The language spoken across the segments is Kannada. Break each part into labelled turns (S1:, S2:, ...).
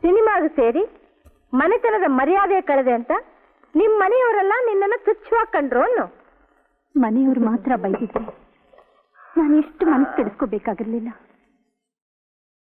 S1: ಸಿನಿಮಾಗೆ ಸೇರಿ ಮನೆತನದ ಮರ್ಯಾದೆ ಕಳೆದೆ ಅಂತ ನಿಮ್ಮ ಮನೆಯವರೆಲ್ಲ ನಿನ್ನನ್ನು ತುಚ್ಛವಾಗಿ ಕಂಡ್ರು ಅನ್ನೋ.
S2: ಮನೆಯವರು ಮಾತ್ರ ಬೈದಿದ್ರೆ ನಾನು ಎಷ್ಟು ಮನಸ್ಸು ಕೆಡಿಸ್ಕೋಬೇಕಾಗಿರ್ಲಿಲ್ಲ.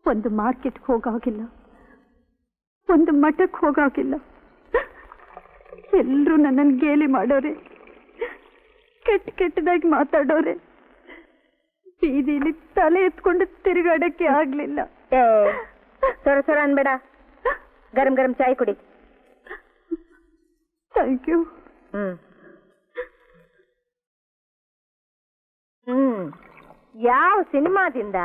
S2: ಒಂದು ಮಾರ್ಕೆಟ್ಗೆ ಹೋಗೋಗಿಲ್ಲ, ಒಂದು ಮಠಕ್ಕೆ ಹೋಗೋಗಿಲ್ಲ. ಎಲ್ಲರೂ ನನ್ನನ್ನು ಗೇಲಿ ಮಾಡೋರೆ, ಕೆಟ್ಟದಾಗಿ ಮಾತಾಡೋರೆ. ಬೀದಿಲಿ ತಲೆ ಎತ್ಕೊಂಡು ತಿರುಗಾಡಕ್ಕೆ ಆಗ್ಲಿಲ್ಲ.
S1: ಸೊರ ಅನ್ಬೇಡ, ಗರಂ ಗರಂ ಚಾಯ್ ಕುಡಿ.
S2: Thank you.
S1: ಯಾವ ಸಿನಿಮಾದಿಂದ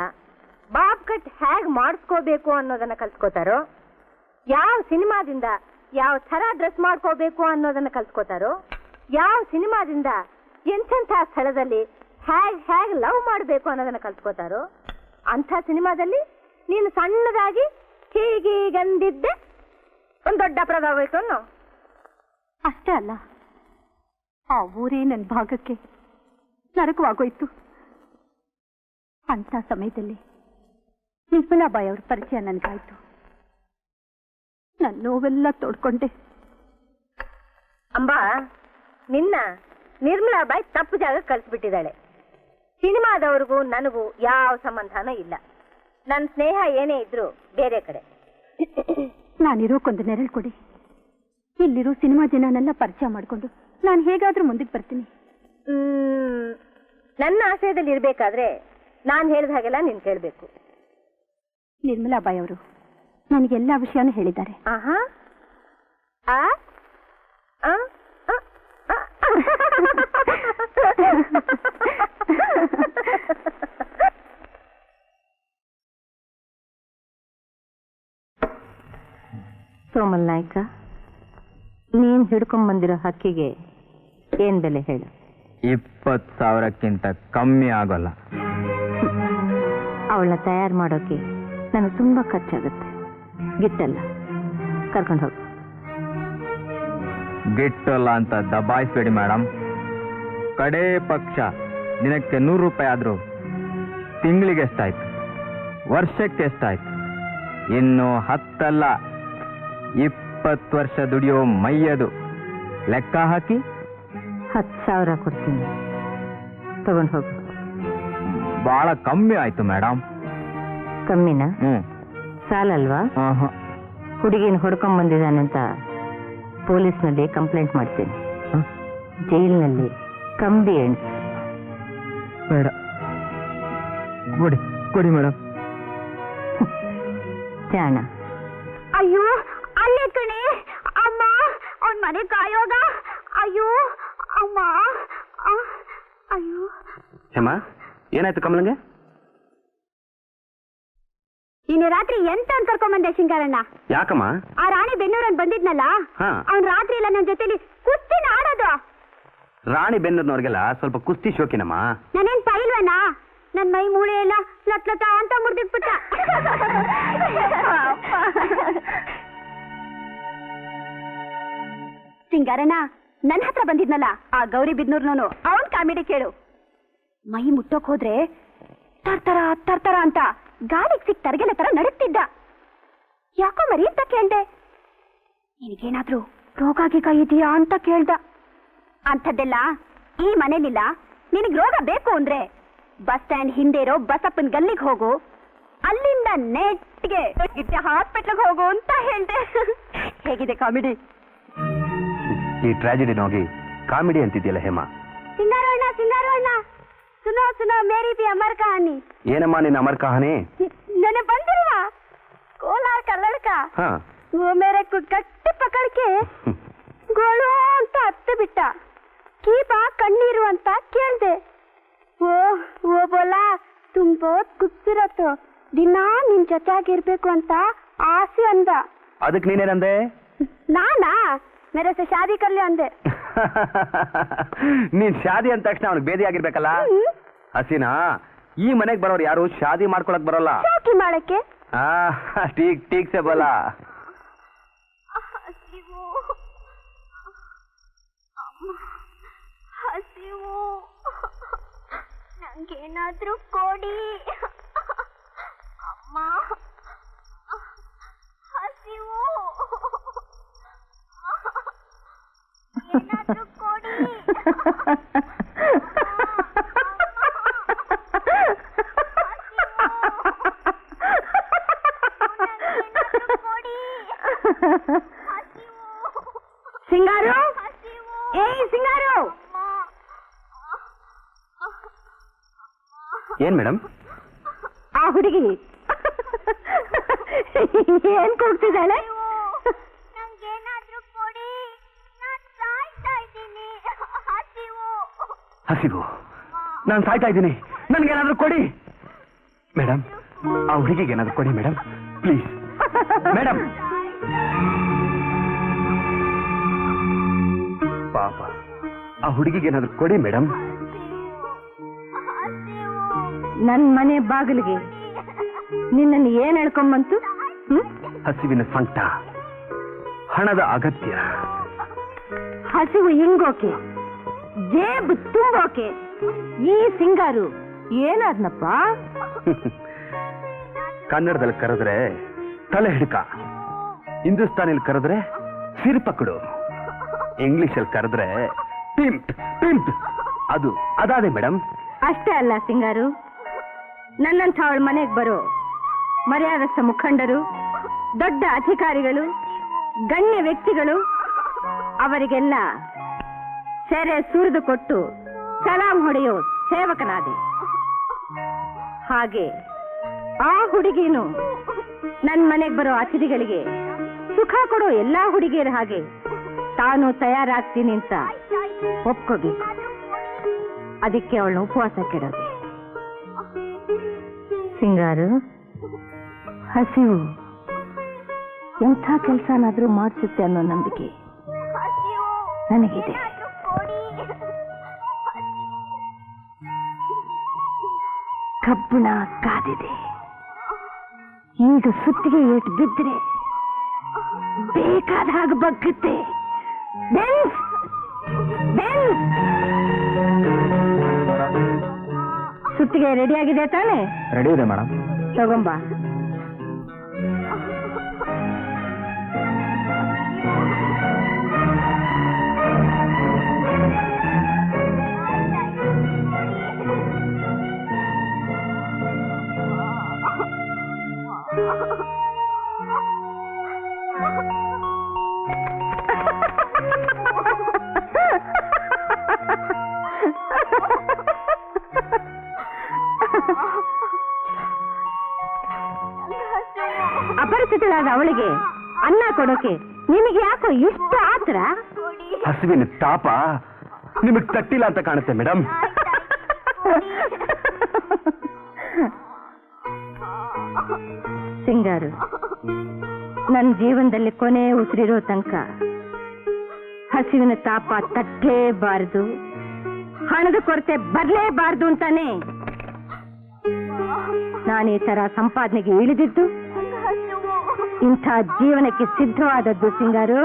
S1: ಬಾಬ್ ಕಟ್ ಹೇಗ್ ಮಾಡಿಸ್ಕೋಬೇಕು ಅನ್ನೋದನ್ನ ಕಲ್ತ್ಕೋತಾರೋ, ಯಾವ ಸಿನಿಮಾದಿಂದ ಯಾವ ಥರ ಡ್ರೆಸ್ ಮಾಡ್ಕೋಬೇಕು ಅನ್ನೋದನ್ನ ಕಲ್ತ್ಕೋತಾರೋ, ಯಾವ ಸಿನಿಮಾದಿಂದ ಎಂಥೆಂಥ ಸ್ಥಳದಲ್ಲಿ ಹೇಗ್ ಲವ್ ಮಾಡಬೇಕು ಅನ್ನೋದನ್ನ ಕಲ್ತ್ಕೋತಾರೋ, ಅಂಥ ಸಿನಿಮಾದಲ್ಲಿ ನೀನು ಸಣ್ಣದಾಗಿ ಹೀಗೀಗಂದಿದ್ದೆ ಒಂದು ದೊಡ್ಡ ಪ್ರಭಾವ ಆಯ್ತು ಅನ್ನೋ.
S2: ಅಷ್ಟೇ ಅಲ್ಲ, ಆ ಊರೇ ನನ್ನ ಭಾಗಕ್ಕೆ ನರಕವಾಗೋಯ್ತು. ಅಂತ ಸಮಯದಲ್ಲಿ ನಿರ್ಮಲಾಬಾಯಿ ಅವ್ರ ಪರಿಚಯ ನನಗಾಯ್ತು. ನನ್ನ ನೋವೆಲ್ಲ ತೋಡ್ಕೊಂಡೆ.
S1: ಅಂಬಾ, ನಿನ್ನ ನಿರ್ಮಲಾಬಾಯಿ ತಪ್ಪು ಜಾಗ ಕಳಿಸ್ಬಿಟ್ಟಿದ್ದಾಳೆ. ಸಿನಿಮಾದವ್ರಿಗೂ ನನಗೂ ಯಾವ ಸಂಬಂಧನೂ ಇಲ್ಲ. ನನ್ನ ಸ್ನೇಹ ಏನೇ ಇದ್ರು ಬೇರೆ ಕಡೆ.
S2: ನಾನಿರೋಕ್ಕೊಂದು ನೆರಳು ಕೊಡಿ. ಇಲ್ಲಿರೋ ಸಿನಿಮಾ ಜನನೆಲ್ಲ ಪರಿಚಯ ಮಾಡಿಕೊಂಡು ನಾನು ಹೇಗಾದ್ರೂ ಮುಂದಕ್ಕೆ ಬರ್ತೀನಿ.
S1: ನನ್ನ ಆಶಯದಲ್ಲಿ ಇರಬೇಕಾದ್ರೆ ನಾನು ಹೇಳಿದ ಹಾಗೆಲ್ಲ ನೀನು ಕೇಳಬೇಕು.
S2: ನಿರ್ಮಲಾಬಾಯಿ ಅವರು ನನಗೆಲ್ಲ ವಿಷಯನೂ ಹೇಳಿದ್ದಾರೆ.
S1: ಸೋಮಲ್ ನಾಯ್ಕ, ನೀನ್ ಹಿಡ್ಕೊಂಡ್ಬಂದಿರೋ ಹಕ್ಕಿಗೆ ಏನ್ ಬೆಲೆ ಹೇಳು?
S3: 20,000ಕ್ಕಿಂತ ಕಮ್ಮಿ ಆಗೋಲ್ಲ.
S1: ಅವಳನ್ನ ತಯಾರು ಮಾಡೋಕೆ ನನಗೆ ತುಂಬಾ ಖರ್ಚಾಗುತ್ತೆ. ಗಿಟ್ಟಲ್ಲ, ಕರ್ಕೊಂಡು ಹೋಗು.
S3: ಗಿಟ್ಟಲ್ಲ ಅಂತ ದಬಾಯಿಸ್ಬೇಡಿ ಮೇಡಮ್. ಕಡೇ ಪಕ್ಷ ದಿನಕ್ಕೆ 100 ರೂಪಾಯಿ ಆದ್ರೂ ತಿಂಗಳಿಗೆ ಎಷ್ಟಾಯ್ತು, ವರ್ಷಕ್ಕೆ ಎಷ್ಟಾಯ್ತು? ಇನ್ನು 10 ಅಲ್ಲ 20 ವರ್ಷ ದುಡಿಯೋ ಮೈಯದು ಲೆಕ್ಕ ಹಾಕಿ
S1: 10,000 ಕೊಡ್ತೀನಿ, ತಗೊಂಡು ಹೋಗು.
S3: ಬಹಳ ಕಮ್ಮಿ ಆಯ್ತು ಮೇಡಮ್.
S1: ಕಮ್ಮಿನ? ಸಾಲಲ್ವಾ? ಹುಡುಗಿನ ಹೊಡ್ಕೊಂಡ್ಬಂದಿದ್ದಾನಂತ ಪೊಲೀಸ್ನಲ್ಲಿ ಕಂಪ್ಲೇಂಟ್ ಮಾಡ್ತೀನಿ. ಜೈಲಿನಲ್ಲಿ ಕಂಬಿ ಎಣ್ಸು.
S3: ಬೇಡ, ಕೊಡಿ ಕೊಡಿ ಮೇಡಮ್.
S1: ಜಾಣ.
S2: ಅಯ್ಯೋ, ಅಲ್ಲೇ ಕಣೆ ಅಮ್ಮ, ಅವನ್ ಮನೆ ಕಾಯೋಗ. ಅಯ್ಯೋ ಅಮ್ಮ, ಅಯ್ಯೋ.
S4: ಹೇಮ, ಏನಾಯ್ತು ಕಮಲಂಗೆ?
S2: ಇನ್ನು ರಾತ್ರಿ ಎಂತ ಅಂತ ಕರ್ಕೊಂಬಂದೆ ಸಿಂಗಾರಣ್ಣ?
S4: ಯಾಕಮ್ಮ?
S2: ಆ ರಾಣಿ ಬೆನ್ನೂರನ್ ಬಂದಿದ್ನಲ್ಲ, ಅವ್ನ್ ರಾತ್ರಿ ಎಲ್ಲ ನನ್ನ ಜೊತೆಲಿ ಕುಸ್ತಿನ ಆಡೋದು.
S4: ರಾಣಿ ಬೆನ್ನೂರ್ನವ್ರಿಗೆಲ್ಲ ಸ್ವಲ್ಪ ಕುಸ್ತಿ ಶೋಕಿನಮ್ಮ.
S2: ನಾನೇನ್ ಪೈಲ್ವನ? ನನ್ ಮೈ ಮೂಳೆ ಎಲ್ಲ ಲತ್ಲತ ಅಂತ ಮುರಿದಿಟ್ಬಿಟ್ಟ. ಸಿಂಗಾರಣ್ಣ ನನ್ನ ಹತ್ರ ಬಂದಿದ್ನಲ್ಲ ಆ ಗೌರಿ ಬಿದ್ನೂರ್ನವನು, ಅವನ್ ಕಾಮಿಡಿ ಕೇಳು. ಮೈ ಮುಟ್ಟೋಕ್ ಹೋದ್ರೆ ತರ್ತರ ತರ್ತರ ಅಂತ ಗಾಳಿಗೆ ಸಿಕ್ ತರಗೆಲೆ ತರ ನಡುತ್ತಿದ್ದ. ಯಾಕೋ ಮರಿ ಅಂತ ಕೇಳ್ದೆ. ನಿನಗೇನಾದ್ರೂ ರೋಗ ಗೀಗ ಇದೆಯಾ ಅಂತ ಕೇಳ್ದ. ಅಂಥದ್ದೆಲ್ಲ ಈ ಮನೇಲಿಲ್ಲ. ನಿನಗ್ ರೋಗ ಬೇಕು ಅಂದ್ರೆ ಬಸ್ ಸ್ಟ್ಯಾಂಡ್ ಹಿಂದೆ ಇರೋ ಬಸಪ್ಪನ ಗಲ್ಲಿಗೆ ಹೋಗು, ಅಲ್ಲಿಂದ ನೆಟ್ಗೆ ಹಾಸ್ಪಿಟ್ಲಿಗೆ ಹೋಗು ಅಂತ ಹೇಳ್ದೆ. ಹೇಗಿದೆ ಕಾಮಿಡಿ?
S4: ಈ ಟ್ರಾಜಿಡಿನ ಹೋಗಿ ಕಾಮಿಡಿ ಅಂತಿದ್ಯಲ್ಲ ಹೇಮ.
S2: ಸಿಂಗಾರಣ್ಣ ಸಿಂಗಾರಣ್ಣ, ಸುನೋ ಸುನೋ ಮೇರಿ ಬಿ ಅಮರ್ ಕಹಾನಿ.
S4: ಏನಮ್ಮ ನಿನ್ನ ಅಮರ್ ಕಹಾನಿ?
S2: ನನಗೆ ಬಂದಿಲ್ವಾ ಕೋಲಾರ का लड़का, वो मेरे को गट्टी पकड़ के ಗೋಳು ಅಂತ ಹತ್ತು ಬಿಟ್ಟ. ಕೀಪ ಕಣ್ಣೀರು ಅಂತ ಕೇಳ್ದೆ. ಓ ಬೋಲಾ ತುಮ್ ಬಹುತ್ ಖೂಬ್ಸೂರತ್, ದಿನ ನಿನ್ ಜೊತೆಯಾಗಿರ್ಬೇಕು ಅಂತ ಆಸೆ ಅಂದ.
S4: ಅದಕ್ಕೆ ನೀನೇನಂದೆ?
S2: ನಾನಾ ಮೇರೆ ಸೆ ಶಾದಿ ಕರ್ಲಿ ಅಂದೆ.
S4: ನೀನ್ ಶಾದಿ ಅಂದ ತಕ್ಷಣ ಅವ್ನಿಗೆ ಬೇದಿ ಆಗಿರ್ಬೇಕಲ್ಲ. ಹಸೀನಾ, ಈ ಮನೆಗೆ ಬರೋರು ಯಾರು ಶಾದಿ ಮಾಡ್ಕೊಳಕ್ ಬರೋಲ್ಲ.
S2: ಶಾದಿ ಮಾಡಕ್ಕೆ?
S4: ठीक ठीक से बोला.
S2: ಹಸಿವು, ನಂಗೇನಾದ್ರೂ ಕೊಡಿ ಅಮ್ಮ. ಸಿಂಗಾರು, ಏಯ್ ಸಿಂಗಾರು,
S4: ಏನ್ ಮೇಡಮ್?
S2: ಆ ಹುಡುಗಿ ಏನ್ ಕೂಗ್ತಿದ್ದಾಳೆ?
S4: ಹಸಿವು, ನಾನು ಸಾಯ್ತಾ ಇದ್ದೀನಿ, ನನ್ಗೇನಾದ್ರೂ ಕೊಡಿ ಮೇಡಮ್. ಆ ಹುಡುಗಿಗೆ ಏನಾದ್ರೂ ಕೊಡಿ ಮೇಡಮ್, ಪ್ಲೀಸ್ ಮೇಡಮ್. ಪಾಪ, ಆ ಹುಡುಗಿಗೆ ಏನಾದ್ರೂ ಕೊಡಿ ಮೇಡಮ್.
S2: ನನ್ ಮನೆ ಬಾಗಿಲಿಗೆ ನಿನ್ನನ್ನು ಏನ್ ಹೇಳ್ಕೊಂಬಂತು?
S4: ಹಸಿವಿನ ಸಂಕಟ, ಹಣದ ಅಗತ್ಯ.
S2: ಹಸಿವು ಹಿಂಗೋಕೆ, ಜೇಬು ತುಂಬೋಕೆ ಈ ಸಿಂಗಾರು ಏನಾದ್ನಪ್ಪ?
S4: ಕನ್ನಡದಲ್ಲಿ ಕರೆದ್ರೆ ತಲೆ ಹಿಡ್ಕ, ಹಿಂದೂಸ್ತಾನಿಲ್ ಕರೆದ್ರೆ ಸಿರಿಪಕ್ಕಡು, ಇಂಗ್ಲಿಷಲ್ಲಿ ಕರೆದ್ರೆ ಪಿಂಪ್ ಪಿಂಪ್. ಅದು ಅದಾದೆ ಮೇಡಮ್.
S2: ಅಷ್ಟೇ ಅಲ್ಲ ಸಿಂಗಾರು, ನನ್ನಂಥ ಅವಳ ಮನೆಗೆ ಬರೋ ಮರ್ಯಾದಸ್ಥ ಮುಖಂಡರು, ದೊಡ್ಡ ಅಧಿಕಾರಿಗಳು, ಗಣ್ಯ ವ್ಯಕ್ತಿಗಳು, ಅವರಿಗೆಲ್ಲ ಸೆರೆ ಸುರಿದು ಕೊಟ್ಟು ಸಲಾಂ ಹೊಡೆಯೋ ಸೇವಕನಾದೆ. ಹಾಗೆ ಆ ಹುಡುಗಿನು ನನ್ನ ಮನೆಗೆ ಬರೋ ಅತಿಥಿಗಳಿಗೆ ಸುಖ ಕೊಡೋ ಎಲ್ಲಾ ಹುಡುಗಿಯರ ಹಾಗೆ ತಾನು ತಯಾರಾಗ್ತೀನಿ ಅಂತ ಒಪ್ಕೋಬೇಕು. ಅದಕ್ಕೆ ಅವಳನ್ನ ಉಪವಾಸ ಕೆಡೋದು. ಸಿಂಗಾರು, ಹಸಿವು ಎಂಥ ಕೆಲಸನಾದ್ರೂ ಮಾಡಿಸುತ್ತೆ ಅನ್ನೋ ನಂಬಿಕೆ ನನಗಿದೆ. ಕಬ್ಬಣ ಕಾದಿದೆ, ಈಗ ಸುತ್ತಿಗೆ ಏಟು ಬಿದ್ದರೆ ಬೇಕಾದ ಹಾಗೆ ಬಗ್ಗುತ್ತೆ. Benz, Benz. ಸುತ್ತಿಗೆ ರೆಡಿಯಾಗಿದೆ ತಾನೆ?
S3: ರೆಡಿ ಇದೆ ಮೇಡಮ್.
S2: ತಗೊಂಬ. ಅಪರಿಚಿತಳಾದ ಅವಳಿಗೆ ಅನ್ನ ಕೊಡೋಕೆ ನಿನಗೆ ಯಾಕೋ ಇಷ್ಟು ಆತರ?
S4: ಹಸಿವಿನ ತಾಪ ನಿಮಗ್ ತಟ್ಟಿಲ್ಲ ಅಂತ ಕಾಣುತ್ತೆ ಮೇಡಮ್.
S2: ಸಿಂಗಾರು, ನನ್ನ ಜೀವನದಲ್ಲಿ ಕೊನೆ ಉಸಿರಿರೋ ತನಕ ಹಸಿವಿನ ತಾಪ ತಟ್ಟಲೇಬಾರದು, ಹಣದ ಕೊರತೆ ಬರಲೇಬಾರದು ಅಂತಾನೆ ನಾನು ಈ ತರ ಸಂಪಾದನೆಗೆ ಇಳಿದಿದ್ದು. ಇಂಥ ಜೀವನಕ್ಕೆ ಸಿದ್ಧವಾದದ್ದು ಸಿಂಗಾರು.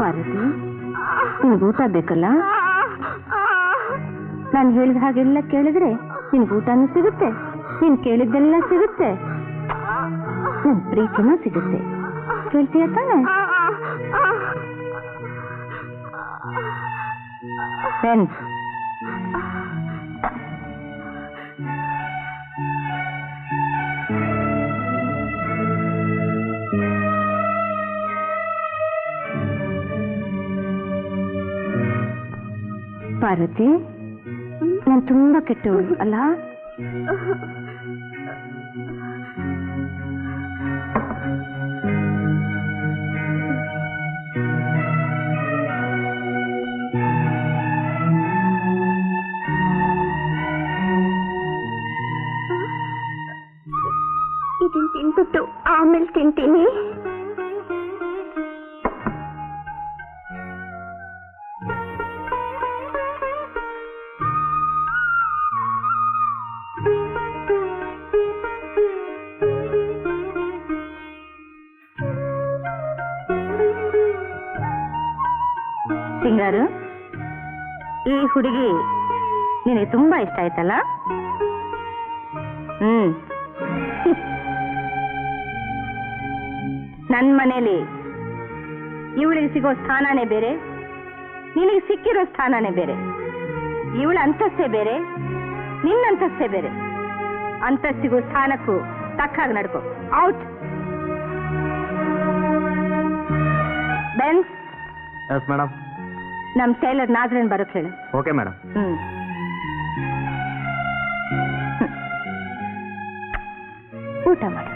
S2: ಪಾರ್ವತಿ, ನಿನ್ಗೆ ಊಟ ಬೇಕಲ್ಲ? ನಾನು ಹೇಳಿದ ಹಾಗೆಲ್ಲ ಕೇಳಿದ್ರೆ ನಿನ್ಗೆ ಊಟನೂ ಸಿಗುತ್ತೆ, ನೀನ್ ಕೇಳಿದ್ದೆಲ್ಲ ಸಿಗುತ್ತೆ, ನನ್ ಪ್ರೀತಿನೂ ಸಿಗುತ್ತೆ. ಕೇಳ್ತೀಯ ತಾನೆ? ಫ್ರೆಂಡ್ಸ್, ಪಾರ್ವತಿ, ನಾನು ತುಂಬಾ ಕೆಟ್ಟವಳು ಅಲ್ಲ? ತಿಂತೀನಿ.
S1: ಸಿಂಗಾರು, ಈ ಹುಡುಗಿ ನಿನಗೆ ತುಂಬಾ ಇಷ್ಟ ಆಯ್ತಲ್ಲ? ನನ್ನ ಮನೇಲಿ ಇವಳಿಗೆ ಸಿಗೋ ಸ್ಥಾನನೇ ಬೇರೆ, ನಿನಗೆ ಸಿಕ್ಕಿರೋ ಸ್ಥಾನನೇ ಬೇರೆ. ಇವಳ ಅಂತಸ್ತೇ ಬೇರೆ, ನಿನ್ನ ಅಂತಸ್ತೇ ಬೇರೆ. ಅಂತಸ್ತಿಗೂ ಸ್ಥಾನಕ್ಕೂ ತಕ್ಕಾಗಿ ನಡ್ಕೋ. ಔಟ್. ಬೆನ್,
S3: ಎಸ್ ಮೇಡಮ್.
S1: ನಮ್ ಟೈಲರ್ ನಾಜ್ರೇನ್ ಬರೋಕ್ ಹೇಳು.
S3: Okay madam.
S1: ಊಟ ಮಾಡು.